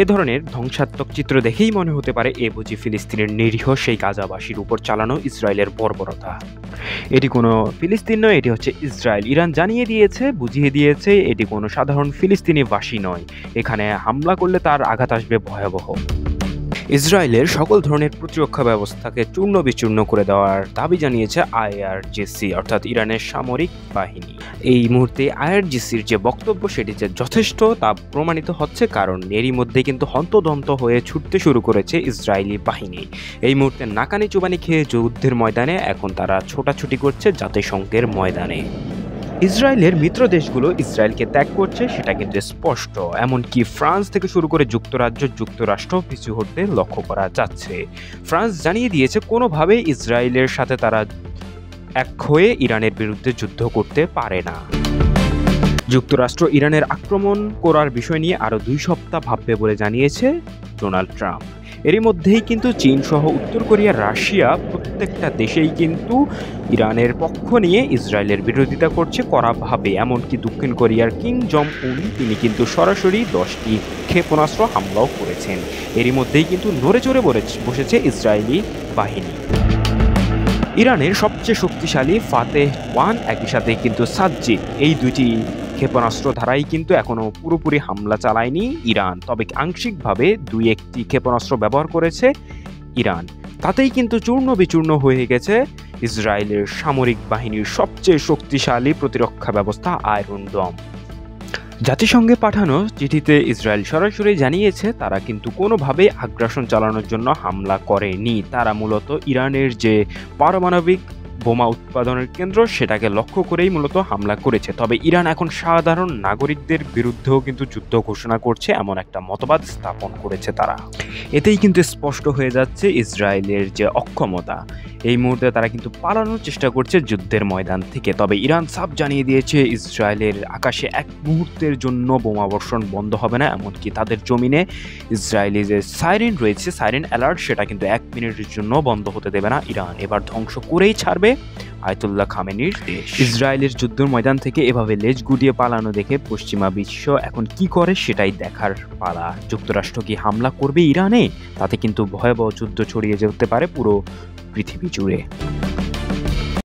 এ ধরনের ধ্বংসাত্মক চিত্র দেখেই মনে হতে পারে এ বুঝি ফিলিস্তিনের নিরীহ সেই গাজাবাসীর উপর চালানো ইসরায়েলের বর্বরতা। এটি কোনো ফিলিস্তিন নয়, এটি হচ্ছে ইসরায়েল। ইরান জানিয়ে দিয়েছে, বুঝিয়ে দিয়েছে এটি কোনো সাধারণ ফিলিস্তিনিবাসী নয়। এখানে হামলা করলে তার আঘাত আসবে ভয়াবহ। ইসরায়েলের সকল ধরনের প্রতিরক্ষা ব্যবস্থাকে চূর্ণ বিচূর্ণ করে দেওয়ার দাবি জানিয়েছে আইআরজিসি অর্থাৎ ইরানের সামরিক বাহিনী। এই মুহূর্তে আইআরজিসির যে বক্তব্য সেটি যে যথেষ্ট তা প্রমাণিত হচ্ছে, কারণ এরই মধ্যে কিন্তু হন্তদন্ত হয়ে ছুটতে শুরু করেছে ইসরায়েলি বাহিনী। এই মুহূর্তে নাকানি চুবানি খেয়ে যুদ্ধের ময়দানে এখন তারা ছোটাছুটি করছে জাতিসংঘের ময়দানে। ইসরায়েলের মিত্র দেশগুলো ইসরায়েলকে ত্যাগ করছে সেটা কিন্তু স্পষ্ট। এমনকি ফ্রান্স থেকে শুরু করে যুক্তরাজ্য, যুক্তরাষ্ট্র পিছু হতে লক্ষ্য করা যাচ্ছে। ফ্রান্স জানিয়ে দিয়েছে কোনোভাবেই ইসরায়েলের সাথে তারা এক হয়ে ইরানের বিরুদ্ধে যুদ্ধ করতে পারে না। যুক্তরাষ্ট্র ইরানের আক্রমণ করার বিষয় নিয়ে আরও 2 সপ্তাহ ভাববে বলে জানিয়েছে ডোনাল্ড ট্রাম্প। এরই মধ্যেই কিন্তু চীন সহ উত্তর কোরিয়া, রাশিয়া প্রত্যেকটা দেশেই কিন্তু ইরানের পক্ষ নিয়ে ইসরায়েলের বিরোধিতা করছে কড়াভাবে। এমনকি দক্ষিণ কোরিয়ার কিম জং উন তিনি কিন্তু সরাসরি 10টি ক্ষেপণাস্ত্র হামলাও করেছেন। এরই মধ্যেই কিন্তু নড়ে চড়ে বসেছে ইসরায়েলি বাহিনী। ইরানের সবচেয়ে শক্তিশালী ফাতেহ 1 একই সাথে কিন্তু সাজ্জিদ, এই 2টি ক্ষেপণাস্ত্র ধারাই কিন্তু এখনও পুরোপুরি হামলা চালায়নি ইরান, তবে আংশিকভাবে 2-1টি ক্ষেপণাস্ত্র ব্যবহার করেছে ইরান। তাতেই কিন্তু চূর্ণ বিচূর্ণ হয়ে গেছে ইসরায়েলের সামরিক বাহিনীর সবচেয়ে শক্তিশালী প্রতিরক্ষা ব্যবস্থা আয়রন ডোম। জাতিসংঘে পাঠানো চিঠিতে ইসরায়েল সরাসরি জানিয়েছে তারা কিন্তু কোনোভাবেই আগ্রাসন চালানোর জন্য হামলা করেনি। তারা মূলত ইরানের যে পারমাণবিক বোমা উৎপাদনের কেন্দ্র সেটাকে লক্ষ্য করেই মূলত হামলা করেছে। তবে ইরান এখন সাধারণ নাগরিকদের বিরুদ্ধেও কিন্তু যুদ্ধ ঘোষণা করছে এমন একটা মতবাদ স্থাপন করেছে তারা। এতেই কিন্তু স্পষ্ট হয়ে যাচ্ছে ইসরায়েলের যে অক্ষমতা। এই মুহূর্তে তারা কিন্তু পালানোর চেষ্টা করছে যুদ্ধের ময়দান থেকে। তবে ইরান সাফ জানিয়ে দিয়েছে ইসরায়েলের আকাশে এক মুহূর্তের জন্য বোমাবর্ষণ বন্ধ হবে না, এমনকি তাদের জমিনে ইসরায়েলি যে সাইরেন রয়েছে, সাইরেন অ্যালার্ট, সেটা কিন্তু 1 মিনিটের জন্য বন্ধ হতে দেবে না ইরান। এবার ধ্বংস করেই ছাড়বে আয়াতুল্লাহ খামেনির দেশ। ইসরায়েলের যুদ্ধের ময়দান থেকে এভাবে লেজ গুটিয়ে পালানো দেখে পশ্চিমা বিশ্ব এখন কি করে সেটাই দেখার পালা। যুক্তরাষ্ট্র কি হামলা করবে ইরানে? তাতে কিন্তু ভয়াবহ যুদ্ধ ছড়িয়ে যেতে পারে পুরো পৃথিবী জুড়ে।